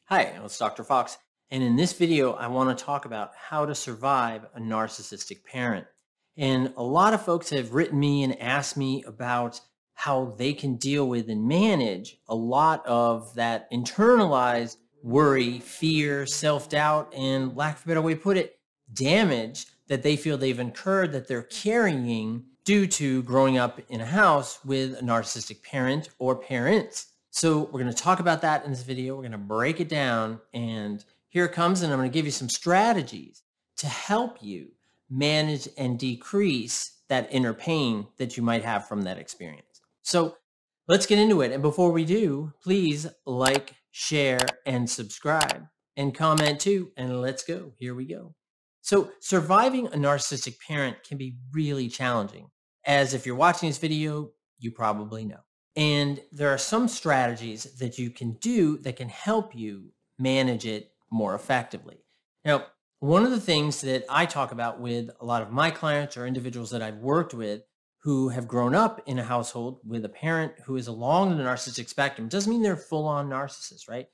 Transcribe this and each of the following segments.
Hi, it's Dr. Fox, and in this video, I want to talk about how to survive a narcissistic parent. And a lot of folks have written me and asked me about how they can deal with and manage a lot of that internalized worry, fear, self-doubt, and lack of a better way to put it, damage that they feel they've incurred that they're carrying due to growing up in a house with a narcissistic parent or parents. So we're going to talk about that in this video. We're going to break it down, and here it comes. And I'm going to give you some strategies to help you manage and decrease that inner pain that you might have from that experience. So let's get into it. And before we do, please like, share, and subscribe, and comment too. And let's go. Here we go. So surviving a narcissistic parent can be really challenging, as if you're watching this video, you probably know. And there are some strategies that you can do that can help you manage it more effectively. Now, one of the things that I talk about with a lot of my clients or individuals that I've worked with who have grown up in a household with a parent who is along the narcissistic spectrum, doesn't mean they're full-on narcissists, right?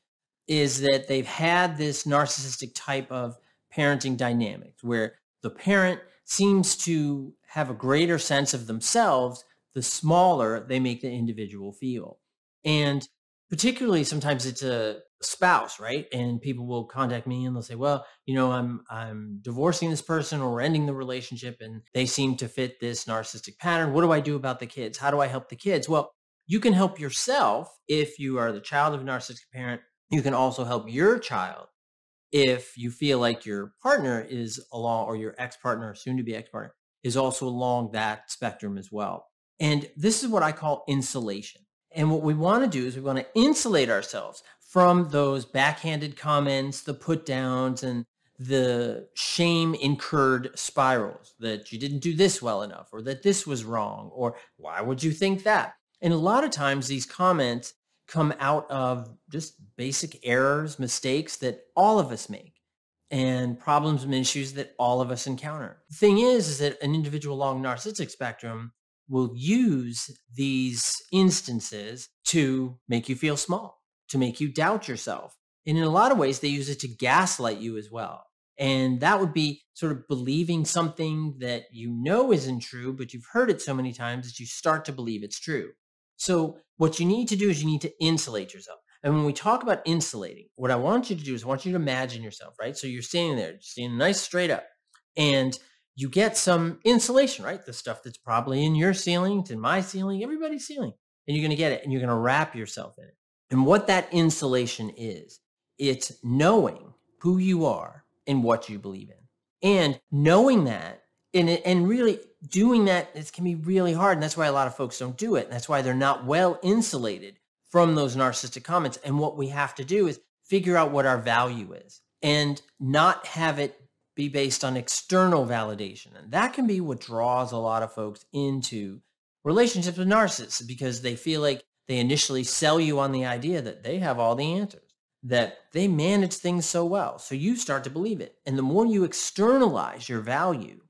Is that they've had this narcissistic type of parenting dynamic where the parent seems to have a greater sense of themselves the smaller they make the individual feel. And particularly sometimes it's a spouse, right? And people will contact me and they'll say, well, I'm divorcing this person or we're ending the relationship and they seem to fit this narcissistic pattern. What do I do about the kids? How do I help the kids? Well, you can help yourself if you are the child of a narcissistic parent. You can also help your child if you feel like your partner is along, or your ex-partner, soon to be ex-partner, is also along that spectrum as well. And this is what I call insulation. And what we want to do is we want to insulate ourselves from those backhanded comments, the put downs, and the shame incurred spirals that you didn't do this well enough, or that this was wrong, or why would you think that? And a lot of times these comments come out of just basic errors, mistakes that all of us make, and problems and issues that all of us encounter. The thing is that an individual along the narcissistic spectrum will use these instances to make you feel small, to make you doubt yourself. And in a lot of ways, they use it to gaslight you as well. And that would be sort of believing something that you know isn't true, but you've heard it so many times that you start to believe it's true. So what you need to do is you need to insulate yourself. And when we talk about insulating, what I want you to do is I want you to imagine yourself, right? So you're standing there, standing nice straight up, and you get some insulation, right? The stuff that's probably in your ceiling, it's in my ceiling, everybody's ceiling. And you're going to get it and you're going to wrap yourself in it. And what that insulation is, it's knowing who you are and what you believe in. And knowing that and really doing that, it can be really hard. And that's why a lot of folks don't do it. And that's why they're not well insulated from those narcissistic comments. And what we have to do is figure out what our value is and not have it be based on external validation. And that can be what draws a lot of folks into relationships with narcissists, because they feel like they initially sell you on the idea that they have all the answers, that they manage things so well. So you start to believe it. And the more you externalize your value,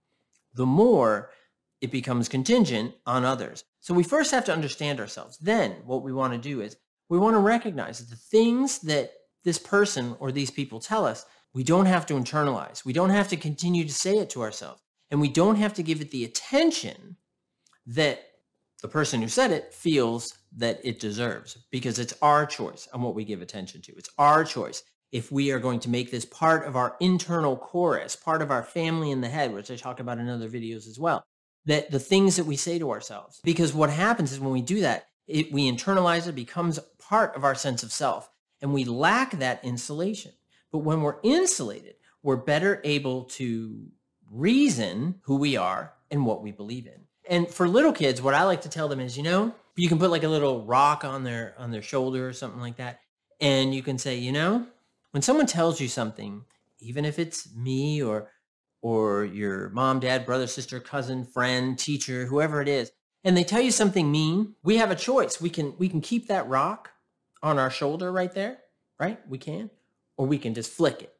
the more it becomes contingent on others. So we first have to understand ourselves. Then what we want to do is we want to recognize that the things that this person or these people tell us, we don't have to internalize. We don't have to continue to say it to ourselves. And we don't have to give it the attention that the person who said it feels that it deserves, because it's our choice on what we give attention to. It's our choice if we are going to make this part of our internal chorus, part of our family in the head, which I talk about in other videos as well, that the things that we say to ourselves. Because what happens is when we do that, we internalize it, becomes part of our sense of self, and we lack that insulation. But when we're insulated, we're better able to reason who we are and what we believe in. And for little kids, what I like to tell them is, you can put like a little rock on their shoulder or something like that. And you can say, when someone tells you something, even if it's me or your mom, dad, brother, sister, cousin, friend, teacher, whoever it is, and they tell you something mean, we have a choice. We can keep that rock on our shoulder right there, right? We can. Or we can just flick it.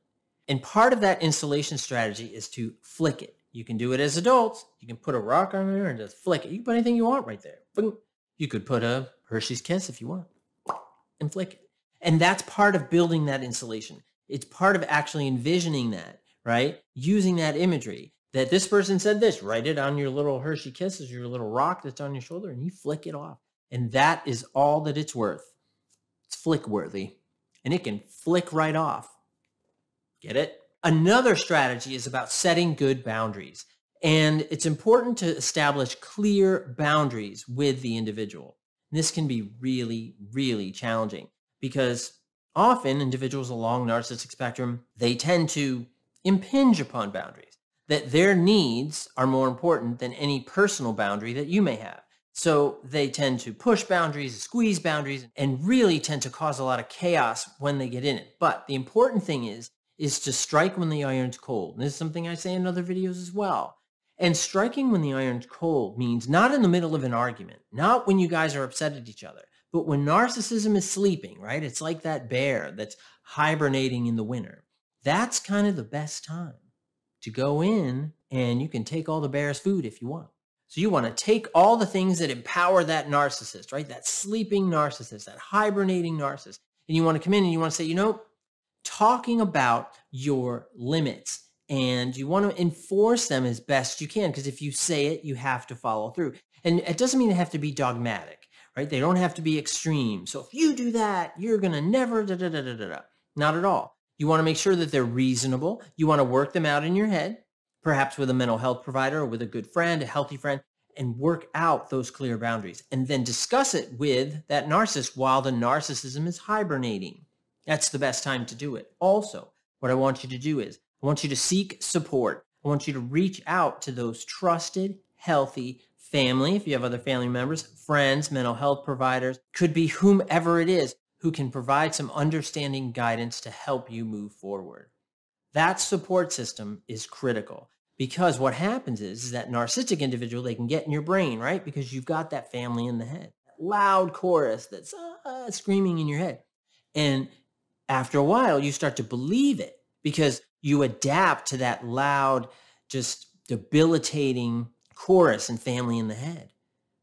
And part of that insulation strategy is to flick it. You can do it as adults. You can put a rock on there and just flick it. You can put anything you want right there. You could put a Hershey's Kiss if you want and flick it. And that's part of building that insulation. It's part of actually envisioning that, right? Using that imagery that this person said this, write it on your little Hershey Kisses, your little rock that's on your shoulder, and you flick it off. And that is all that it's worth. It's flick worthy, and it can flick right off. Get it? Another strategy is about setting good boundaries. And it's important to establish clear boundaries with the individual. And this can be really, really challenging because often individuals along narcissistic spectrum, they tend to impinge upon boundaries, that their needs are more important than any personal boundary that you may have. So they tend to push boundaries, squeeze boundaries, and really tend to cause a lot of chaos when they get in it. But the important thing is to strike when the iron's cold. And this is something I say in other videos as well. And striking when the iron's cold means not in the middle of an argument, not when you guys are upset at each other, but when narcissism is sleeping, right? It's like that bear that's hibernating in the winter. That's kind of the best time to go in, and you can take all the bear's food if you want. So you want to take all the things that empower that narcissist, right? That sleeping narcissist, that hibernating narcissist. And you want to come in and you want to say, you know, talking about your limits, and you want to enforce them as best you can, because if you say it, you have to follow through. And it doesn't mean they have to be dogmatic, right? They don't have to be extreme. So if you do that, you're going to never da-da-da-da-da-da. Not at all. You want to make sure that they're reasonable. You want to work them out in your head, perhaps with a mental health provider or with a good friend, a healthy friend, and work out those clear boundaries. And then discuss it with that narcissist while the narcissism is hibernating. That's the best time to do it. Also, what I want you to do is I want you to seek support. I want you to reach out to those trusted, healthy family, if you have other family members, friends, mental health providers, could be whomever it is who can provide some understanding guidance to help you move forward. That support system is critical because what happens is that narcissistic individual, they can get in your brain, right? Because you've got that family in the head, that loud chorus that's screaming in your head. And after a while, you start to believe it because you adapt to that loud, just debilitating chorus and family in the head.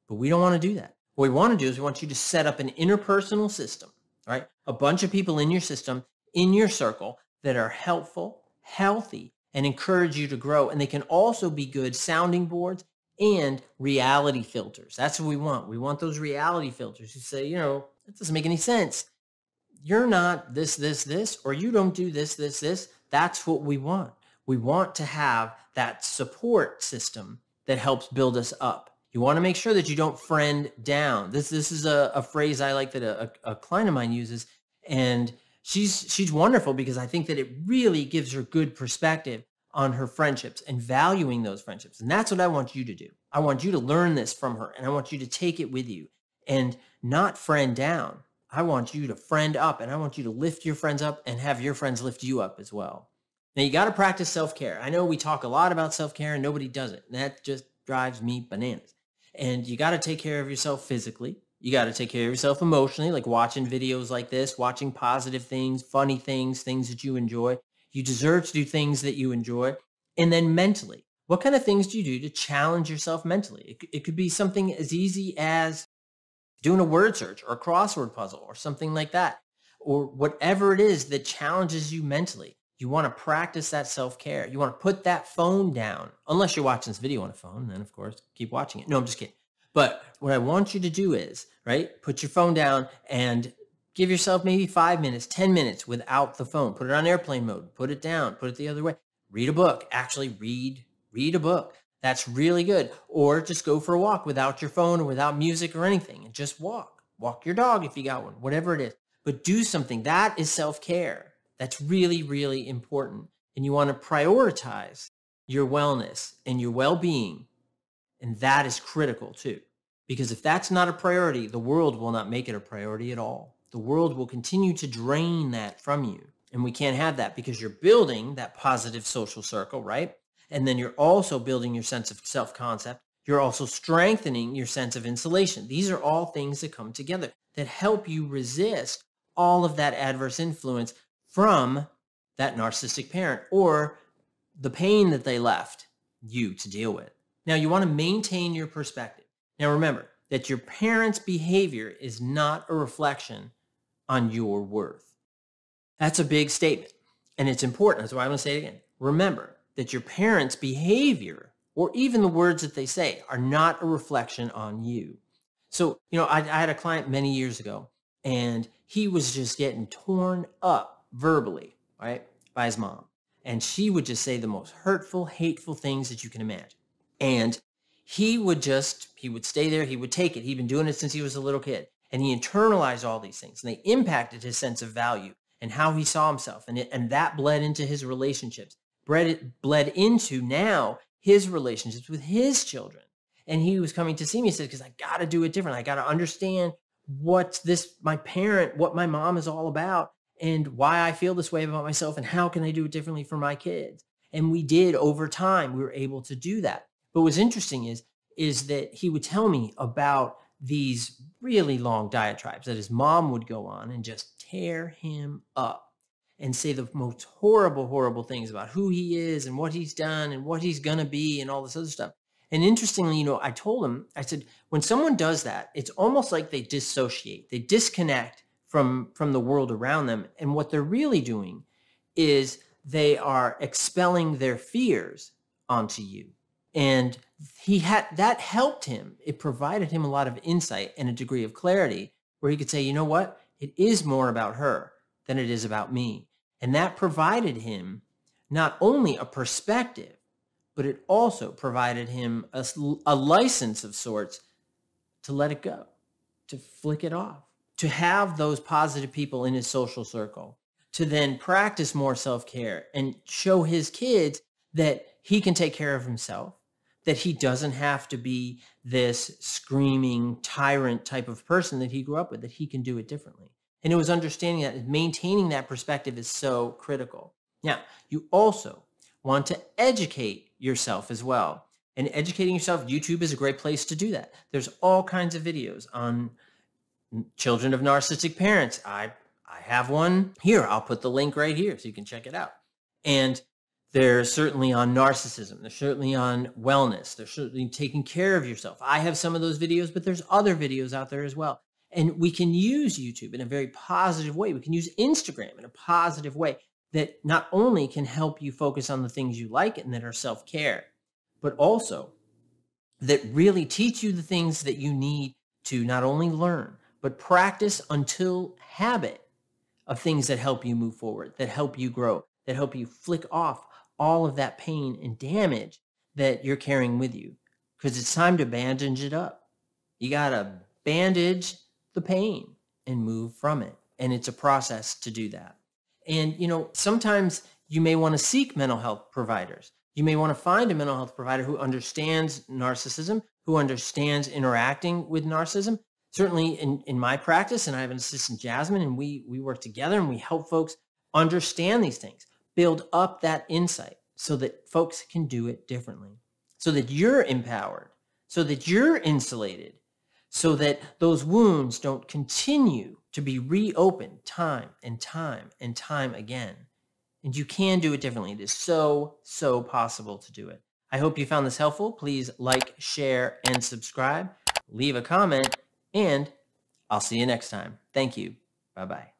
But we don't want to do that. What we want to do is we want you to set up an interpersonal system, right? A bunch of people in your system, in your circle that are helpful, healthy, and encourage you to grow. And they can also be good sounding boards and reality filters. That's what we want. We want those reality filters who say, you know, that doesn't make any sense. You're not this, this, this, or you don't do this, this, this. That's what we want. We want to have that support system that helps build us up. You want to make sure that you don't friend down. This is a phrase I like that a client of mine uses, and she's wonderful because I think that it really gives her good perspective on her friendships and valuing those friendships. And that's what I want you to do. I want you to learn this from her, and I want you to take it with you and not friend down. I want you to friend up, and I want you to lift your friends up and have your friends lift you up as well. Now, you got to practice self-care. I know we talk a lot about self-care and nobody does it. And that just drives me bananas. And you got to take care of yourself physically. You got to take care of yourself emotionally, like watching videos like this, watching positive things, funny things, things that you enjoy. You deserve to do things that you enjoy. And then mentally, what kind of things do you do to challenge yourself mentally? It could be something as easy as doing a word search or a crossword puzzle or something like that, or whatever it is that challenges you mentally. You want to practice that self-care. You want to put that phone down, unless you're watching this video on a phone, then of course, keep watching it. No, I'm just kidding. But what I want you to do is, right, put your phone down and give yourself maybe 5 minutes, 10 minutes without the phone. Put it on airplane mode, put it down, put it the other way. Read a book, actually read a book. That's really good. Or just go for a walk without your phone or without music or anything and just walk. Walk your dog if you got one, whatever it is. But do something. That is self-care. That's really, really important. And you want to prioritize your wellness and your well-being. And that is critical too. Because if that's not a priority, the world will not make it a priority at all. The world will continue to drain that from you. And we can't have that because you're building that positive social circle, right? And then you're also building your sense of self-concept. You're also strengthening your sense of insulation. These are all things that come together that help you resist all of that adverse influence from that narcissistic parent or the pain that they left you to deal with. Now, you want to maintain your perspective. Now, remember that your parent's behavior is not a reflection on your worth. That's a big statement, and it's important. That's why I'm going to say it again. Remember that your parents' behavior or even the words that they say are not a reflection on you. So, I had a client many years ago, and he was just getting torn up verbally, right, by his mom. And she would just say the most hurtful, hateful things that you can imagine. And he would stay there. He would take it. He'd been doing it since he was a little kid. And he internalized all these things, and they impacted his sense of value and how he saw himself. And that bled into his relationships, bled into now his relationships with his children. And he was coming to see me and said, because I got to do it different. I got to understand what my mom is all about and why I feel this way about myself and how can I do it differently for my kids. And we did over time. We were able to do that. But what's interesting is that he would tell me about these really long diatribes that his mom would go on and just tear him up and say the most horrible, horrible things about who he is and what he's done and what he's going to be and all this other stuff. And interestingly, I told him, I said, when someone does that, it's almost like they dissociate, they disconnect from the world around them. And what they're really doing is they are expelling their fears onto you. And that helped him. It provided him a lot of insight and a degree of clarity where he could say, you know what? It is more about her than it is about me. And that provided him not only a perspective, but it also provided him a license of sorts to let it go, to flick it off, to have those positive people in his social circle, to then practice more self-care and show his kids that he can take care of himself, that he doesn't have to be this screaming tyrant type of person that he grew up with, that he can do it differently. And it was understanding that, maintaining that perspective is so critical. Now, you also want to educate yourself as well. And educating yourself, YouTube is a great place to do that. There's all kinds of videos on children of narcissistic parents. I have one here. I'll put the link right here so you can check it out. And they're certainly on narcissism. They're certainly on wellness. They're certainly taking care of yourself. I have some of those videos, but there's other videos out there as well. And we can use YouTube in a very positive way. We can use Instagram in a positive way that not only can help you focus on the things you like and that are self-care, but also that really teach you the things that you need to not only learn, but practice until habit of things that help you move forward, that help you grow, that help you flick off all of that pain and damage that you're carrying with you. Because it's time to bandage it up. You got to bandage the pain and move from it. And it's a process to do that. And, sometimes you may want to seek mental health providers. You may want to find a mental health provider who understands narcissism, who understands interacting with narcissism. Certainly in my practice, and I have an assistant, Jasmine, and we work together and we help folks understand these things, build up that insight so that folks can do it differently, so that you're empowered, so that you're insulated, so that those wounds don't continue to be reopened time and time and time again. And you can do it differently. It is so, so possible to do it. I hope you found this helpful. Please like, share, and subscribe. Leave a comment, and I'll see you next time. Thank you. Bye-bye.